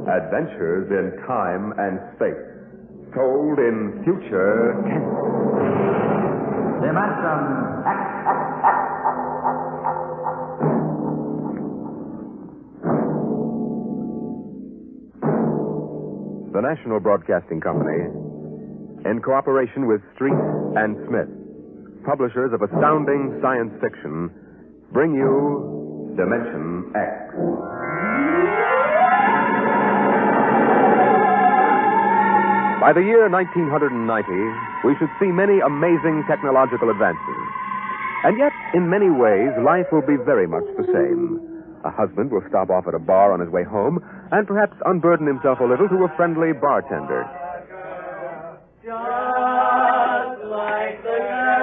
Adventures in Time and Space. Told in future tense. The National Broadcasting Company, in cooperation with Street and Smith, publishers of astounding science fiction, bring you Dimension X. By the year 1990, we should see many amazing technological advances. And yet, in many ways, life will be very much the same. A husband will stop off at a bar on his way home and perhaps unburden himself a little to a friendly bartender.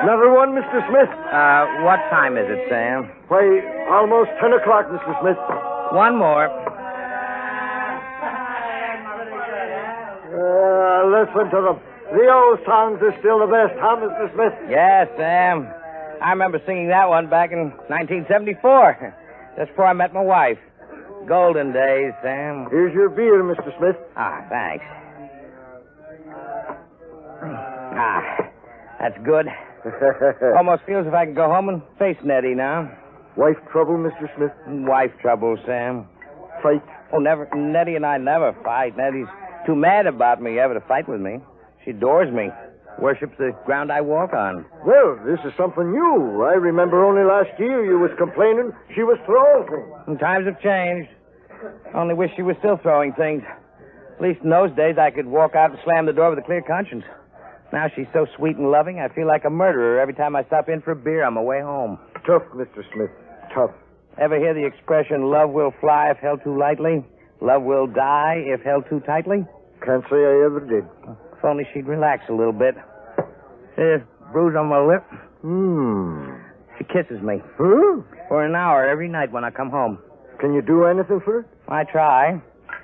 Another one, Mr. Smith? What time is it, Sam? Why, almost 10 o'clock, Mr. Smith. One more. Listen to them. The old songs are still the best, huh, Mr. Smith? Yes, Sam. I remember singing that one back in 1974. Just before I met my wife. Golden days, Sam. Here's your beer, Mr. Smith. Ah, thanks. That's good. Almost feels if I can go home and face Nettie now. Wife trouble, Mr. Smith? Wife trouble, Sam. Fight? Oh, never. Nettie and I never fight. Nettie's too mad about me ever to fight with me. She adores me. Worships the ground I walk on. Well, this is something new. I remember only last year you was complaining she was throwing things. And times have changed. Only wish she was still throwing things. At least in those days I could walk out and slam the door with a clear conscience. Now she's so sweet and loving, I feel like a murderer every time I stop in for a beer on my way home. Tough, Mr. Smith. Tough. Ever hear the expression, love will fly if held too lightly? Love will die if held too tightly? Can't say I ever did. If only she'd relax a little bit. There's a bruise on my lip. She kisses me. Huh? For an hour every night when I come home. Can you do anything for her? I try.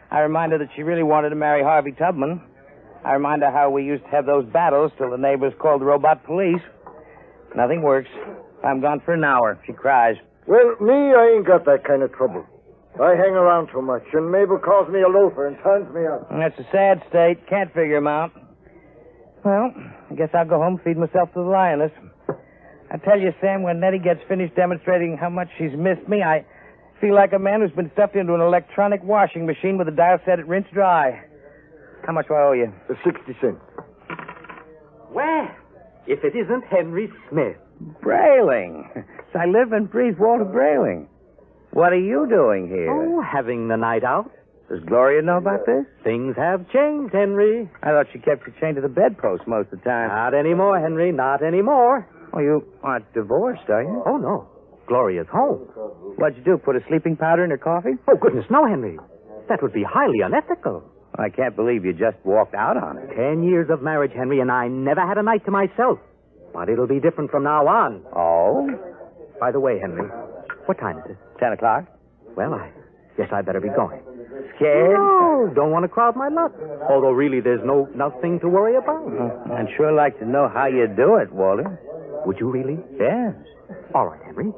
I remind her that she really wanted to marry Harvey Tubman. I remind her how we used to have those battles till the neighbors called the robot police. Nothing works. I'm gone for an hour. She cries. Well, me, I ain't got that kind of trouble. I hang around too much, and Mabel calls me a loafer and turns me out. That's a sad state. Can't figure him out. Well, I guess I'll go home and feed myself to the lioness. I tell you, Sam, when Nettie gets finished demonstrating how much she's missed me, I feel like a man who's been stuffed into an electronic washing machine with a dial set at rinse dry. How much do I owe you? 60 cents. Well, if it isn't Henry Smith. Brayling. I live and breathe Walter Brayling. What are you doing here? Oh, having the night out. Does Gloria know about this? Things have changed, Henry. I thought she kept you chained to the bedpost most of the time. Not anymore, Henry. Not anymore. Oh, you aren't divorced, are you? Oh, no. Gloria's home. What'd you do, put a sleeping powder in her coffee? Oh, goodness, no, Henry. That would be highly unethical. I can't believe you just walked out on it. 10 years of marriage, Henry, and I never had a night to myself. But it'll be different from now on. Oh? By the way, Henry, what time is it? 10 o'clock. Well, I guess I better be going. Scared? No, don't want to crowd my luck. Although, really, there's nothing to worry about. I'd sure like to know how you do it, Walter. Would you really? Yes. All right, Henry.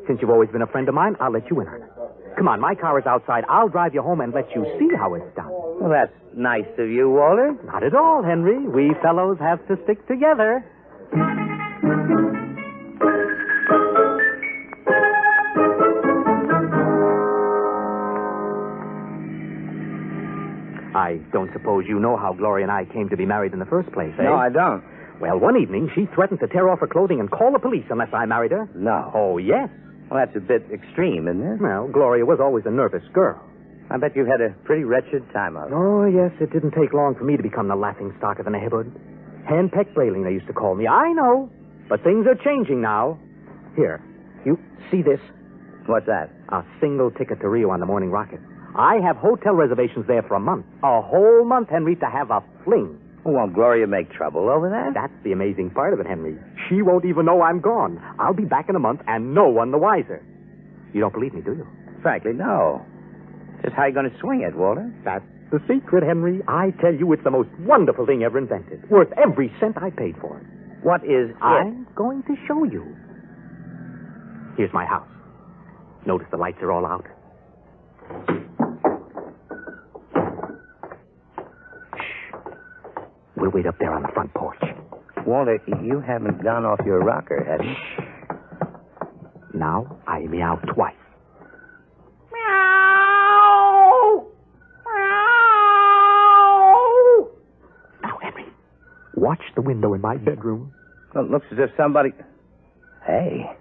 Since you've always been a friend of mine, I'll let you in on it. Come on, my car is outside. I'll drive you home and let you see how it's done. Well, that's nice of you, Walter. Not at all, Henry. We fellows have to stick together. I don't suppose you know how Gloria and I came to be married in the first place, eh? No, I don't. Well, one evening, she threatened to tear off her clothing and call the police unless I married her. No. Oh, yes. Well, that's a bit extreme, isn't it? Well, Gloria was always a nervous girl. I bet you've had a pretty wretched time of it. Oh, yes, it didn't take long for me to become the laughing stock of the neighborhood. Hand-pecked Brayling, they used to call me. I know, but things are changing now. Here, you see this? What's that? A single ticket to Rio on the morning rocket. I have hotel reservations there for a month. A whole month, Henry, to have a fling. Won't Gloria make trouble over that? That's the amazing part of it, Henry. She won't even know I'm gone. I'll be back in a month, and no one the wiser. You don't believe me, do you? Frankly, no. Just how are you going to swing it, Walter? That's the secret, Henry. I tell you, it's the most wonderful thing ever invented. Worth every cent I paid for it. What is it? I'm going to show you. Here's my house. Notice the lights are all out. We'll wait up there on the front porch. Walter, you haven't gone off your rocker, have you? Now I meow twice. Meow! Meow! Now, Henry, watch the window in my bedroom. Well, it looks as if somebody... Hey,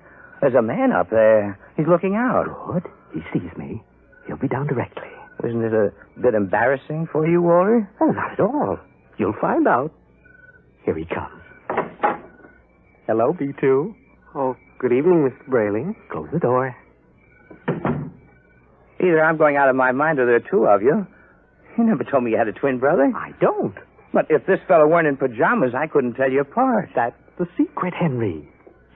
there's a man up there. He's looking out. Good. He sees me. He'll be down directly. Isn't it a bit embarrassing for you, Walter? Oh, not at all. You'll find out. Here he comes. Hello, B2. Oh, good evening, Mr. Brayling. Close the door. Either I'm going out of my mind or there are two of you. You never told me you had a twin brother. I don't. But if this fellow weren't in pajamas, I couldn't tell you apart. That's the secret, Henry.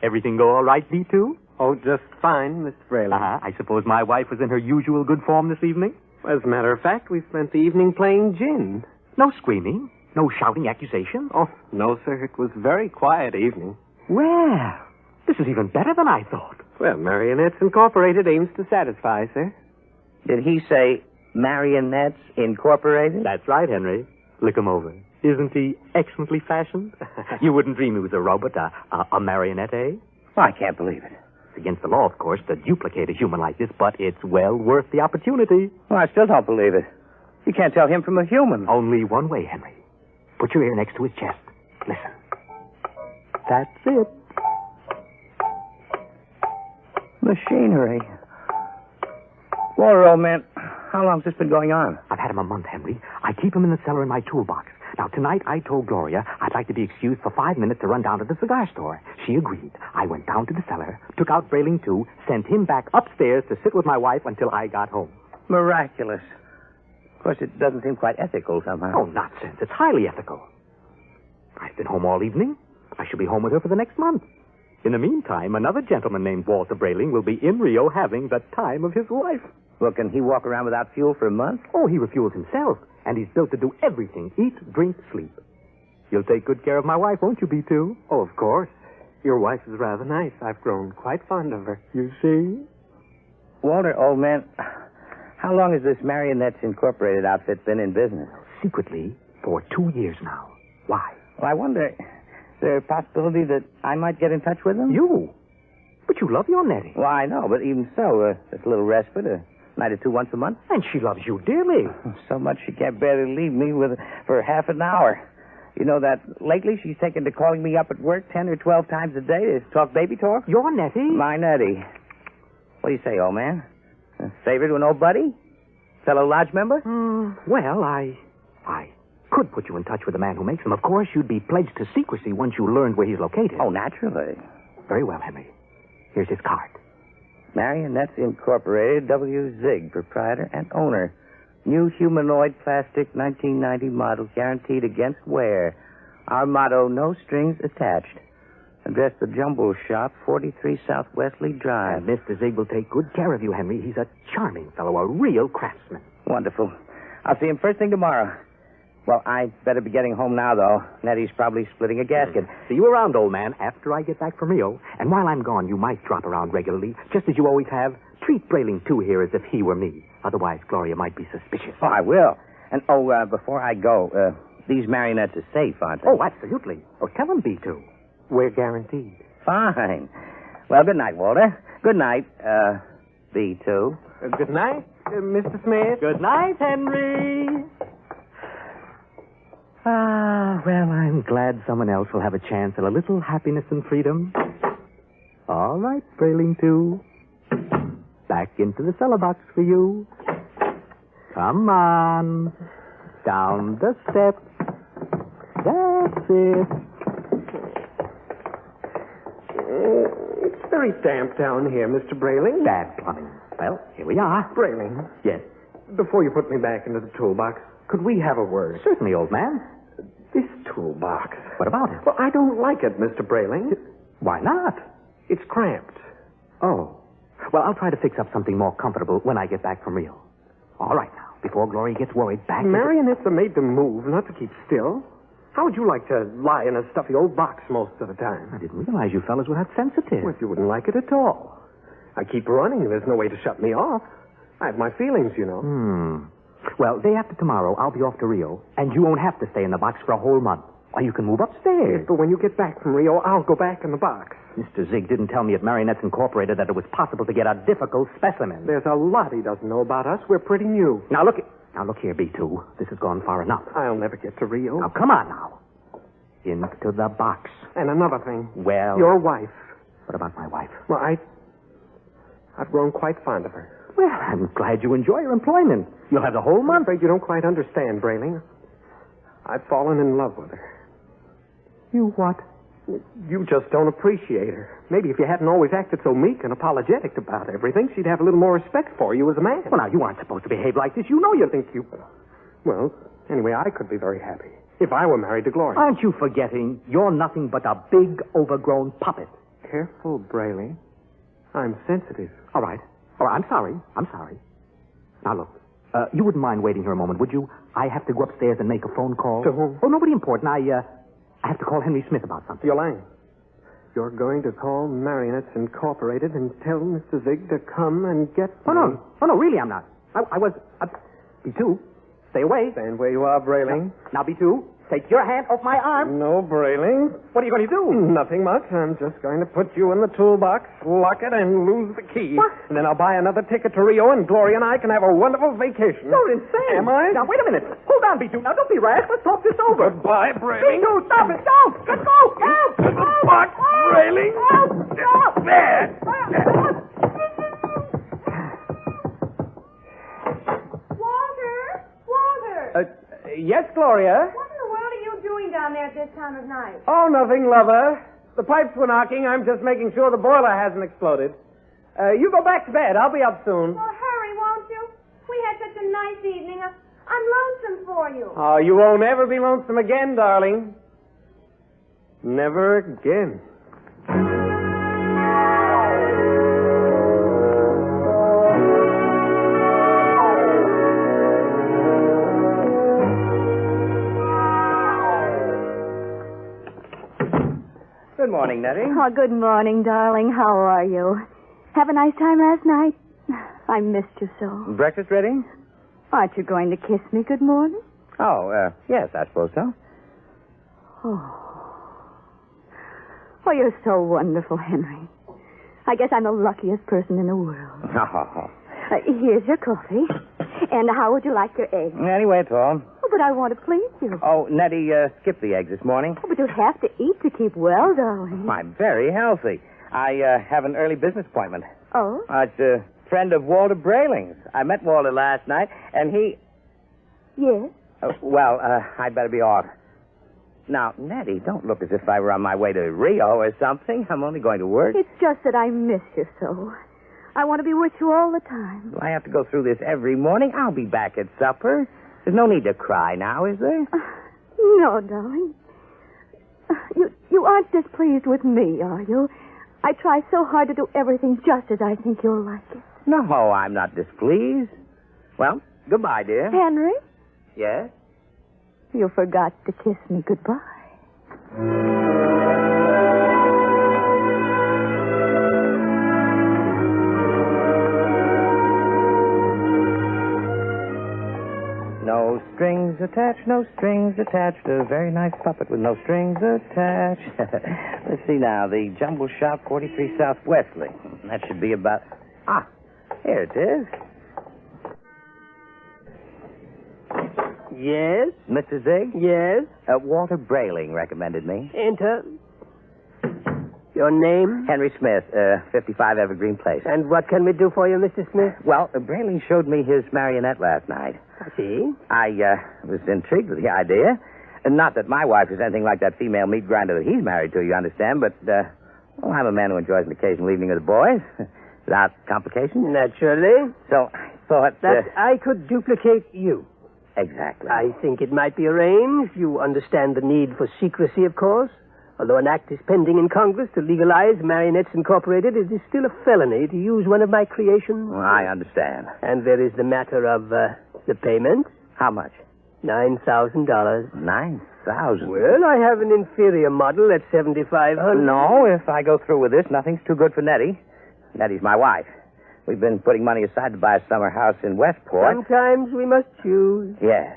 Everything go all right, B2? Oh, just fine, Mr. Brayling. I suppose my wife was in her usual good form this evening? As a matter of fact, we spent the evening playing gin. No screaming, no shouting accusations. Oh, no, sir. It was a very quiet evening. Well, this is even better than I thought. Well, Marrionettes Incorporated aims to satisfy, sir. Did he say Marrionettes Incorporated? That's right, Henry. Look him over. Isn't he excellently fashioned? You wouldn't dream he was a robot, a marionette, eh? Oh, I can't believe it. It's against the law, of course, to duplicate a human like this, but it's well worth the opportunity. Well, I still don't believe it. You can't tell him from a human. Only one way, Henry. Put your ear next to his chest. Listen. That's it. Machinery. Walter, old man, how long's this been going on? I've had him a month, Henry. I keep him in the cellar in my toolbox. Now, tonight I told Gloria I'd like to be excused for 5 minutes to run down to the cigar store. She agreed. I went down to the cellar, took out Brayling too, sent him back upstairs to sit with my wife until I got home. Miraculous. Of course, it doesn't seem quite ethical somehow. Oh, nonsense. It's highly ethical. I've been home all evening. I shall be home with her for the next month. In the meantime, another gentleman named Walter Brayling will be in Rio having the time of his life. Well, can he walk around without fuel for a month? Oh, he refuels himself, and he's built to do everything. Eat, drink, sleep. You'll take good care of my wife, won't you, B2? Oh, of course. Your wife is rather nice. I've grown quite fond of her. You see? Walter, old man, how long has this Marrionettes Incorporated outfit been in business? Secretly, for 2 years now. Why? Well, I wonder, is there a possibility that I might get in touch with them? You? But you love your Nettie. Well, I know, but even so, just a little respite, a night or two once a month. And she loves you dearly. So much she can't barely leave me for half an hour. You know that lately she's taken to calling me up at work 10 or 12 times a day to talk baby talk? Your Nettie? My Nettie. What do you say, old man? A favor to an old buddy? Fellow lodge member? Well, I could put you in touch with the man who makes them. Of course, you'd be pledged to secrecy once you learned where he's located. Oh, naturally. Very well, Henry. Here's his card. Marrionettes Incorporated, W. Zig, proprietor and owner. New humanoid plastic 1990 model, guaranteed against wear. Our motto, no strings attached. Address the Jumble Shop, 43 South Wesley Drive. And Mr. Zig will take good care of you, Henry. He's a charming fellow, a real craftsman. Wonderful. I'll see him first thing tomorrow. Well, I better be getting home now, though. Nettie's probably splitting a gasket. See you around, old man, after I get back from Rio. And while I'm gone, you might drop around regularly, just as you always have. Treat Brayling, too, here as if he were me. Otherwise, Gloria might be suspicious. Oh, I will. And, before I go, these marionettes are safe, aren't they? Oh, absolutely. Oh, tell them, B2. We're guaranteed. Fine. Well, good night, Walter. Good night, B2. Good night, Mr. Smith. Good night, Henry. Well, I'm glad someone else will have a chance at a little happiness and freedom. All right, Brayling, too. Back into the cellar box for you. Come on. Down the steps. That's it. It's very damp down here, Mr. Brayling. Bad plumbing. Well, here we are. Brayling, Yes. before you put me back into the toolbox, could we have a word? Certainly, old man. This toolbox. What about it? Well, I don't like it, Mr. Brayling. Why not? It's cramped. Oh. Well, I'll try to fix up something more comfortable when I get back from Rio. All right, now, before Gloria gets worried, back Marionettes are made to move, not to keep still. How would you like to lie in a stuffy old box most of the time? I didn't realize you fellas were that sensitive. Well, you wouldn't like it at all. I keep running, and there's no way to shut me off. I have my feelings, you know. Well, day after tomorrow, I'll be off to Rio, and you won't have to stay in the box for a whole month. Why, you can move upstairs. But when you get back from Rio, I'll go back in the box. Mr. Zig didn't tell me at Marrionettes Incorporated that it was possible to get a difficult specimen. There's a lot he doesn't know about us. We're pretty new. Now, look here, B2. This has gone far enough. I'll never get to Rio. Now, come on now. Into the box. And another thing. Well... Your wife. What about my wife? Well, I've grown quite fond of her. Well, I'm glad you enjoy your employment. You'll have the whole I'm month. afraid you don't quite understand, Brayling. I've fallen in love with her. You what? You just don't appreciate her. Maybe if you hadn't always acted so meek and apologetic about everything, she'd have a little more respect for you as a man. Well, now, you aren't supposed to behave like this. You know you think you... Well, anyway, I could be very happy if I were married to Gloria. Aren't you forgetting you're nothing but a big, overgrown puppet? Careful, Brayling. I'm sensitive. All right. I'm sorry. Now, look. You wouldn't mind waiting here a moment, would you? I have to go upstairs and make a phone call. To whom? Oh, nobody important. I have to call Henry Smith about something. Yolande, you're going to call Marrionettes Incorporated and tell Mr. Zig to come and get me. Oh, no, really, I'm not. I was... B2, stay away. Stand where you are, Brayling. Now, B2, take your hand off my arm. No, Brayling. What are you going to do? Nothing much. I'm just going to put you in the toolbox, lock it, and lose the key. What? And then I'll buy another ticket to Rio, and Gloria and I can have a wonderful vacation. You're insane. Am I? Now, wait a minute. Hold on, B2. Now, don't be rash. Let's talk this over. Goodbye, Brayling. B2, stop it. Don't. Let go. Help. Into the box, Brayling. Help. Stop. There. Walter! Yes, Gloria? What in the world are you doing down there at this time of night? Oh, nothing, lover. The pipes were knocking. I'm just making sure the boiler hasn't exploded. You go back to bed. I'll be up soon. Well, hurry, won't you? We had such a nice evening. I'm lonesome for you. Oh, you won't ever be lonesome again, darling. Never again. Good morning, Nettie. Oh, good morning, darling. How are you? Have a nice time last night? I missed you so. Breakfast ready? Aren't you going to kiss me good morning? Oh, yes, I suppose so. Oh, you're so wonderful, Henry. I guess I'm the luckiest person in the world. Oh. Here's your coffee. And how would you like your eggs? Anyway, at all. Oh, but I want to please you. Oh, Nettie, skip the eggs this morning. Oh, but you have to eat to keep well, darling. I'm very healthy. I have an early business appointment. Oh? It's a friend of Walter Brayling's. I met Walter last night, and he... Yes? I'd better be off. Now, Nettie, don't look as if I were on my way to Rio or something. I'm only going to work. It's just that I miss you so. I want to be with you all the time. Do I have to go through this every morning? I'll be back at supper. There's no need to cry now, is there? No, darling. You aren't displeased with me, are you? I try so hard to do everything just as I think you'll like it. No, I'm not displeased. Well, goodbye, dear. Henry, Yes? you forgot to kiss me goodbye. No strings attached, no strings attached. A very nice puppet with no strings attached. Let's see now. The Jumble Shop, 43 South Wesley. That should be about... here it is. Yes? Mr. Zig? Yes? Walter Brayling recommended me. Enter. Your name? Henry Smith, 55 Evergreen Place. And what can we do for you, Mr. Smith? Well, Brayling showed me his marionette last night. I see. I was intrigued with the idea. Not that my wife is anything like that female meat grinder that he's married to, you understand, but, I'm a man who enjoys an occasional evening with the boys, without complications. Naturally. So I thought... That I could duplicate you. Exactly. I think it might be arranged. You understand the need for secrecy, of course. Although an act is pending in Congress to legalize Marrionettes Incorporated, it is still a felony to use one of my creations. Well, I understand. And there is the matter of the payment. How much? $9,000. $9,000? Well, I have an inferior model at $7,500. No, if I go through with this, nothing's too good for Nettie. Nettie's my wife. We've been putting money aside to buy a summer house in Westport. Sometimes we must choose. Yes.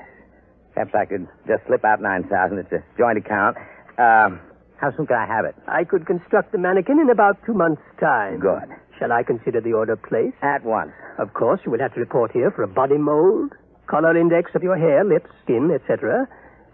Perhaps I could just slip out 9,000. It's a joint account. How soon can I have it? I could construct the mannequin in about 2 months' time. Good. Shall I consider the order placed? At once. Of course, you will have to report here for a body mold, color index of your hair, lips, skin, etc.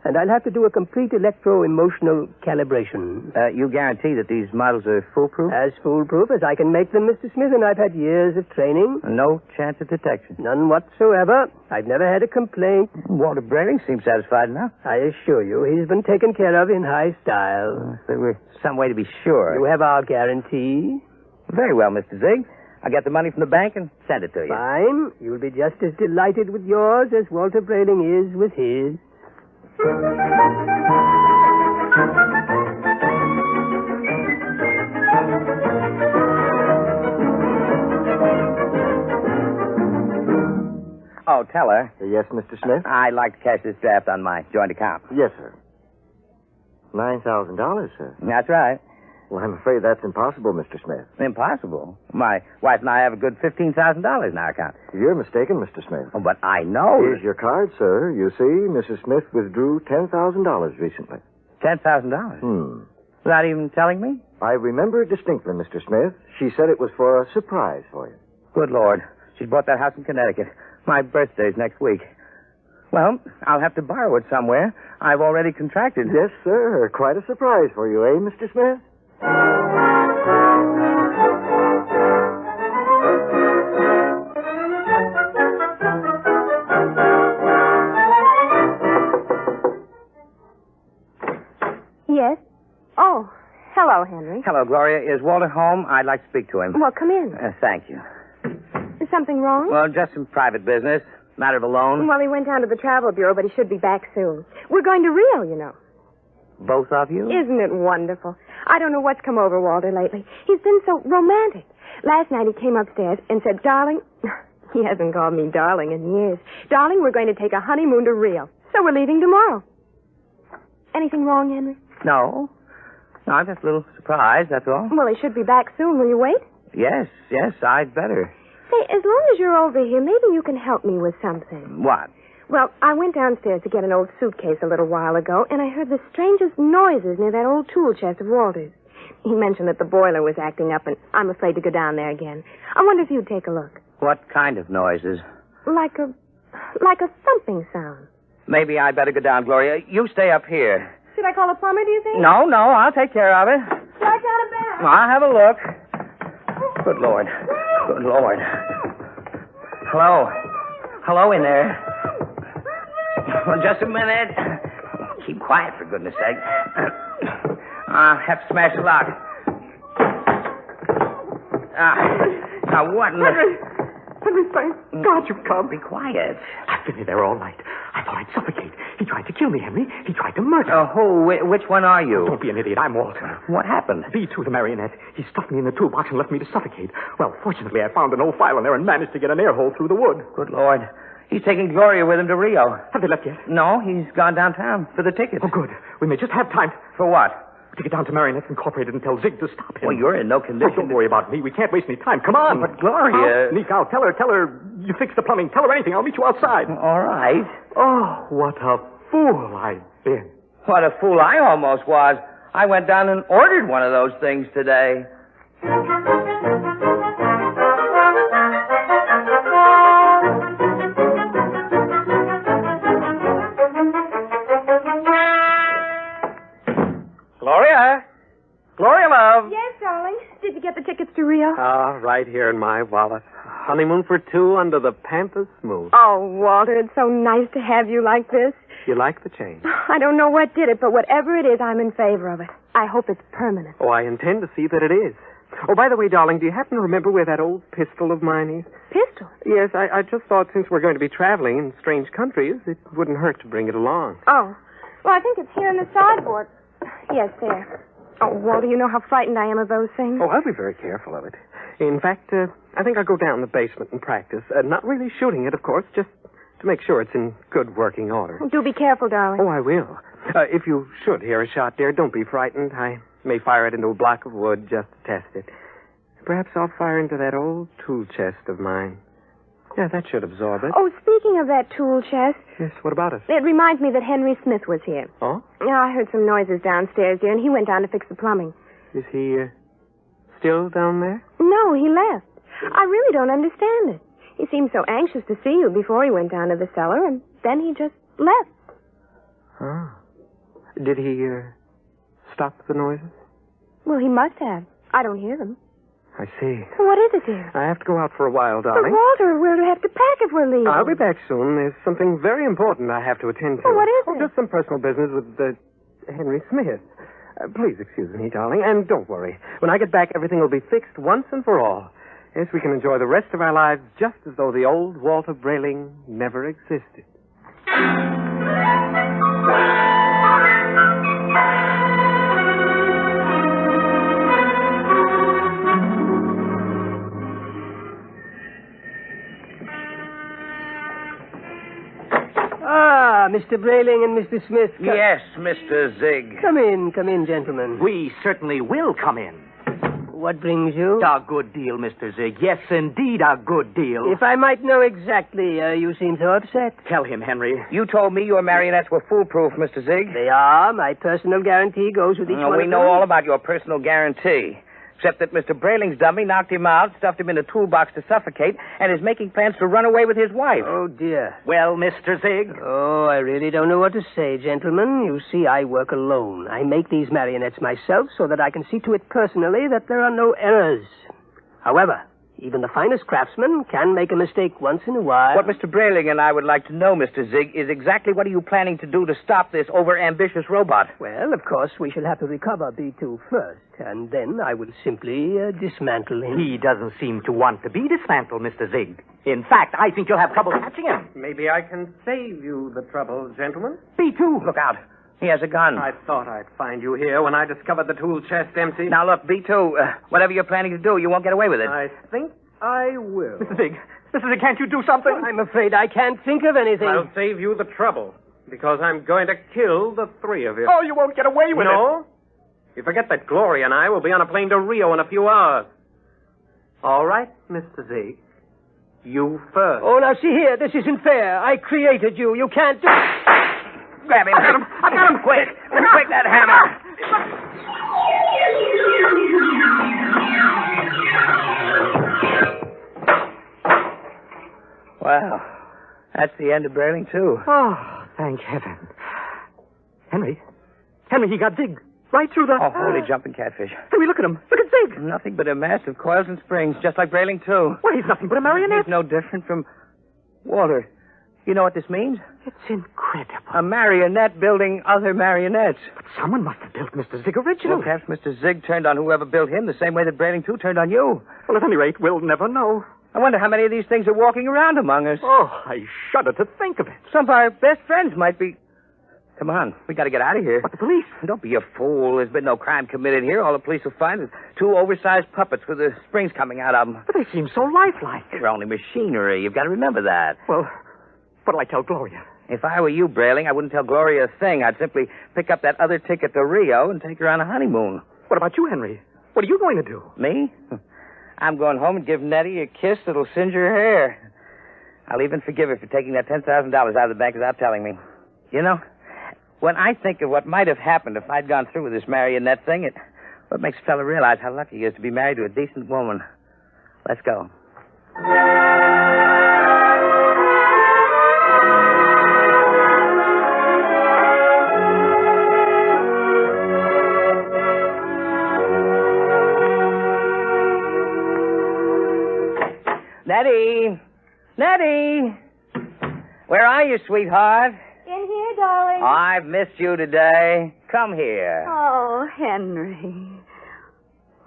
And I'll have to do a complete electro-emotional calibration. You guarantee that these models are foolproof? As foolproof as I can make them, Mr. Smith, and I've had years of training. No chance of detection? None whatsoever. I've never had a complaint. Walter Brayling seems satisfied enough. I assure you, he's been taken care of in high style. There were some way to be sure. You have our guarantee. Very well, Mr. Zig. I'll get the money from the bank and send it to you. Fine. You'll be just as delighted with yours as Walter Brayling is with his. Oh, tell her. Yes, Mr. Smith? I'd like to cash this draft on my joint account. Yes, sir. $9,000, sir. That's right. Well, I'm afraid that's impossible, Mr. Smith. Impossible. My wife and I have a good $15,000 in our account. You're mistaken, Mr. Smith. Oh, but I know. Here's your card, sir. You see, Mrs. Smith withdrew $10,000 recently. $10,000? Without even telling me? I remember it distinctly, Mr. Smith. She said it was for a surprise for you. Good Lord. She bought that house in Connecticut. My birthday's next week. Well, I'll have to borrow it somewhere. I've already contracted. Yes, sir. Quite a surprise for you, eh, Mr. Smith? Yes? Oh, hello, Henry. Hello, Gloria. Is Walter home? I'd like to speak to him. Well, come in. Thank you. Is something wrong? Well, just some private business. Matter of a loan. Well, he went down to the travel bureau, but he should be back soon. We're going to Rio, you know. Both of you? Isn't it wonderful? I don't know what's come over Walter lately. He's been so romantic. Last night he came upstairs and said, darling, he hasn't called me darling in years. Darling, we're going to take a honeymoon to Rio. So we're leaving tomorrow. Anything wrong, Henry? No. No, I'm just a little surprised, that's all. Well, he should be back soon. Will you wait? Yes, I'd better. Say, as long as you're over here, maybe you can help me with something. What? Well, I went downstairs to get an old suitcase a little while ago, and I heard the strangest noises near that old tool chest of Walter's. He mentioned that the boiler was acting up, and I'm afraid to go down there again. I wonder if you'd take a look. What kind of noises? Like a thumping sound. Maybe I'd better go down, Gloria. You stay up here. Should I call a plumber, do you think? No, I'll take care of it. Right down a bell. I'll have a look. Good Lord. Hello in there. Well, just a minute. Keep quiet, for goodness sake. I'll have to smash the lock. Now, what in the... Henry, thank God you've come. Be quiet. I've been in there all night. I thought I'd suffocate. He tried to kill me, Henry. He tried to murder me. Who? Which one are you? Don't be an idiot. I'm Walter. What happened? B2, the marionette. He stuffed me in the toolbox and left me to suffocate. Well, fortunately, I found an old file in there and managed to get an air hole through the wood. Good Lord. He's taking Gloria with him to Rio. Have they left yet? No, he's gone downtown for the tickets. Oh, good. We may just have time. For what? To get down to Marrionettes Incorporated and tell Zig to stop him. Well, you're in no condition. Don't worry about me. We can't waste any time. Come on. But Gloria... Sneak out. Tell her you fixed the plumbing. Tell her anything. I'll meet you outside. All right. Oh, what a fool I've been. What a fool I almost was. I went down and ordered one of those things today. Gloria, love. Yes, darling. Did you get the tickets to Rio? Right here in my wallet. Honeymoon for two under the pampas smooth. Oh, Walter, it's so nice to have you like this. You like the change? I don't know what did it, but whatever it is, I'm in favor of it. I hope it's permanent. Oh, I intend to see that it is. Oh, by the way, darling, do you happen to remember where that old pistol of mine is? Pistol? Yes, I just thought since we're going to be traveling in strange countries, it wouldn't hurt to bring it along. Oh. Well, I think it's here in the sideboard. Yes, there. Oh, Walter, you know how frightened I am of those things. Oh, I'll be very careful of it. In fact, I think I'll go down the basement and practice. Not really shooting it, of course, just to make sure it's in good working order. Do be careful, darling. Oh, I will. If you should hear a shot, dear, don't be frightened. I may fire it into a block of wood just to test it. Perhaps I'll fire into that old tool chest of mine. Yeah, that should absorb it. Oh, speaking of that tool chest, Yes, what about it? it reminds me that Henry Smith was here. Oh? Yeah, I heard some noises downstairs, dear, and he went down to fix the plumbing. Is he still down there? No, he left. I really don't understand it. He seemed so anxious to see you before he went down to the cellar, and then he just left. Oh. Did he stop the noises? Well, he must have. I don't hear them. I see. What is it, dear? I have to go out for a while, But, darling. Walter, we'll have to pack if we're leaving. I'll be back soon. There's something very important I have to attend to. Well, what is it? Just some personal business with Henry Smith. Please excuse me, darling, and don't worry. When I get back, everything will be fixed once and for all. Yes, we can enjoy the rest of our lives just as though the old Walter Brayling never existed. Ah, Mr. Brayling and Mr. Smith. Yes, Mr. Zig. Come in, gentlemen. We certainly will come in. What brings you? A good deal, Mr. Zig. Yes, indeed, a good deal. If I might know exactly, you seem so upset. Tell him, Henry. You told me your marionettes were foolproof, Mr. Zig. They are. My personal guarantee goes with each one We of know them. all about your personal guarantee. Except that Mr. Brayling's dummy knocked him out, stuffed him in a toolbox to suffocate, and is making plans to run away with his wife. Oh, dear. Well, Mr. Zig. Oh, I really don't know what to say, gentlemen. You see, I work alone. I make these marionettes myself so that I can see to it personally that there are no errors. However, even the finest craftsman can make a mistake once in a while. What Mr. Brayling and I would like to know, Mr. Zig, is exactly what are you planning to do to stop this over-ambitious robot? Well, of course, we shall have to recover B2 first, and then I will simply dismantle him. He doesn't seem to want to be dismantled, Mr. Zig. In fact, I think you'll have trouble catching him. Maybe I can save you the trouble, gentlemen. B2. Look out. He has a gun. I thought I'd find you here when I discovered the tool chest empty. Now, look, B2, whatever you're planning to do, you won't get away with it. I think I will. Mr. Zig, can't you do something? I'm afraid I can't think of anything. I'll save you the trouble, because I'm going to kill the three of you. Oh, you won't get away with it. No? You forget that Gloria and I will be on a plane to Rio in a few hours. All right, Mr. Zig. You first. Oh, now see here. This isn't fair. I created you. You can't do... Grab him. I got him. Quick. Quick, that hammer. Well, that's the end of Brayling, too. Oh, thank heaven. Henry, he got Zig right through the... Oh, holy jumping catfish. Henry, look at him. Look at Zig. Nothing but a mass of coils and springs, just like Brayling, too. Why, he's nothing but a marionette. He's no different from... Walter, you know what this means? It's incredible. A marionette building other marionettes. But someone must have built Mr. Zig originally. Well, perhaps Mr. Zig turned on whoever built him the same way that Brayling, too, turned on you. Well, at any rate, we'll never know. I wonder how many of these things are walking around among us. Oh, I shudder to think of it. Some of our best friends might be... Come on, we got to get out of here. But the police? Don't be a fool. There's been no crime committed here. All the police will find is two oversized puppets with the springs coming out of them. But they seem so lifelike. They're only machinery. You've got to remember that. Well, what'll I tell Gloria? If I were you, Brayling, I wouldn't tell Gloria a thing. I'd simply pick up that other ticket to Rio and take her on a honeymoon. What about you, Henry? What are you going to do? Me? I'm going home and give Nettie a kiss that'll singe her hair. I'll even forgive her for taking that $10,000 out of the bank without telling me. You know, when I think of what might have happened if I'd gone through with this marionette thing, what makes a fella realize how lucky he is to be married to a decent woman. Let's go. Nettie! Where are you, sweetheart? In here, darling. I've missed you today. Come here. Oh, Henry.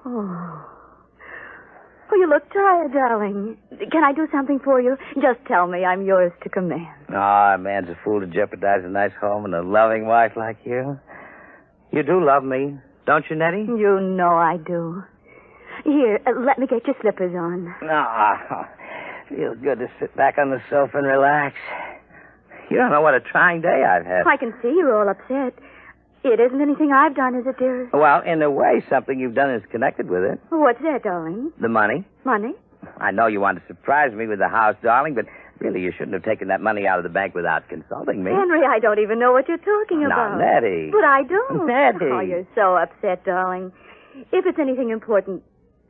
Oh, you look tired, darling. Can I do something for you? Just tell me. I'm yours to command. Ah, a man's a fool to jeopardize a nice home and a loving wife like you. You do love me, don't you, Nettie? You know I do. Here, let me get your slippers on. Ah, feels good to sit back on the sofa and relax. You don't know what a trying day I've had. I can see you're all upset. It isn't anything I've done, is it, dear? Well, in a way, something you've done is connected with it. What's that, darling? The money. Money? I know you want to surprise me with the house, darling, but really you shouldn't have taken that money out of the bank without consulting me. Henry, I don't even know what you're talking about. Now, Nettie. But I don't. Nettie. Oh, you're so upset, darling. If it's anything important,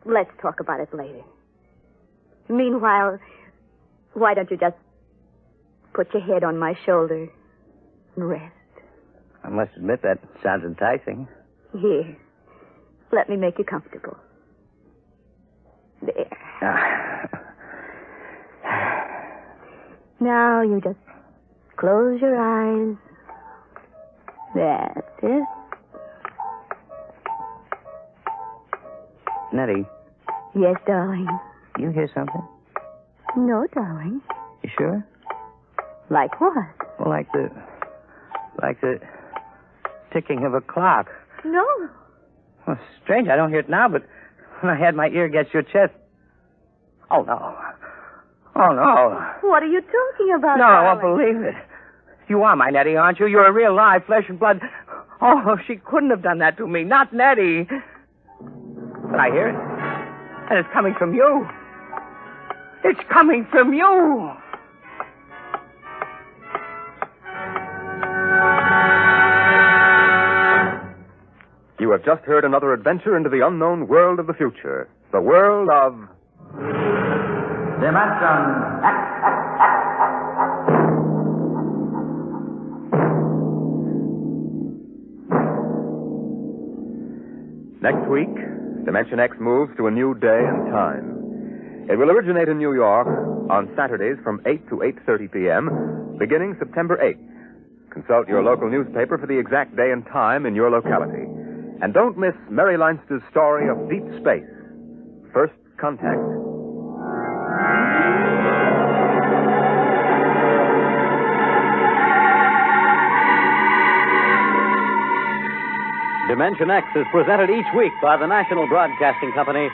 let's talk about it later. Meanwhile, why don't you just put your head on my shoulder and rest? I must admit that sounds enticing. Here, let me make you comfortable. There. Now you just close your eyes. That's it. Nettie. Yes, darling. You hear something? No, darling. You sure? Like what? Well, like the ticking of a clock. No. Well, strange, I don't hear it now, but when I had my ear against your chest... Oh, no. Oh, no. What are you talking about, No, I darling? won't believe it. You are my Nettie, aren't you? You're a real live flesh and blood. Oh, she couldn't have done that to me. Not Nettie. But I hear it. And it's coming from you. It's coming from you. You have just heard another adventure into the unknown world of the future. The world of... Dimension X. Next week, Dimension X moves to a new day and time. It will originate in New York on Saturdays from 8 to 8:30 p.m., beginning September 8th. Consult your local newspaper for the exact day and time in your locality. And don't miss Mary Leinster's story of deep space, First Contact. Dimension X is presented each week by the National Broadcasting Company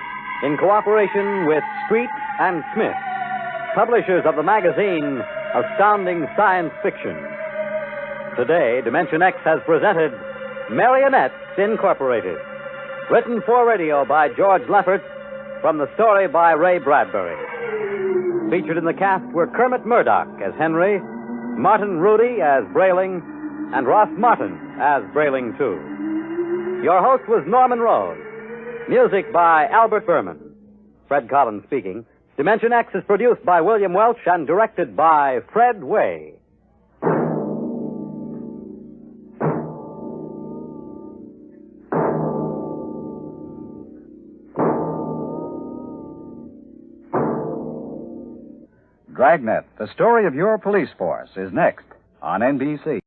in cooperation with Street and Smith, publishers of the magazine Astounding Science Fiction. Today, Dimension X has presented Marrionettes Incorporated, written for radio by George Lefferts, from the story by Ray Bradbury. Featured in the cast were Kermit Murdoch as Henry, Martin Rudy as Brayling, and Ross Martin as Brayling, too. Your host was Norman Rose. Music by Albert Berman. Fred Collins speaking. Dimension X is produced by William Welch and directed by Fred Way. Dragnet, the story of your police force, is next on NBC.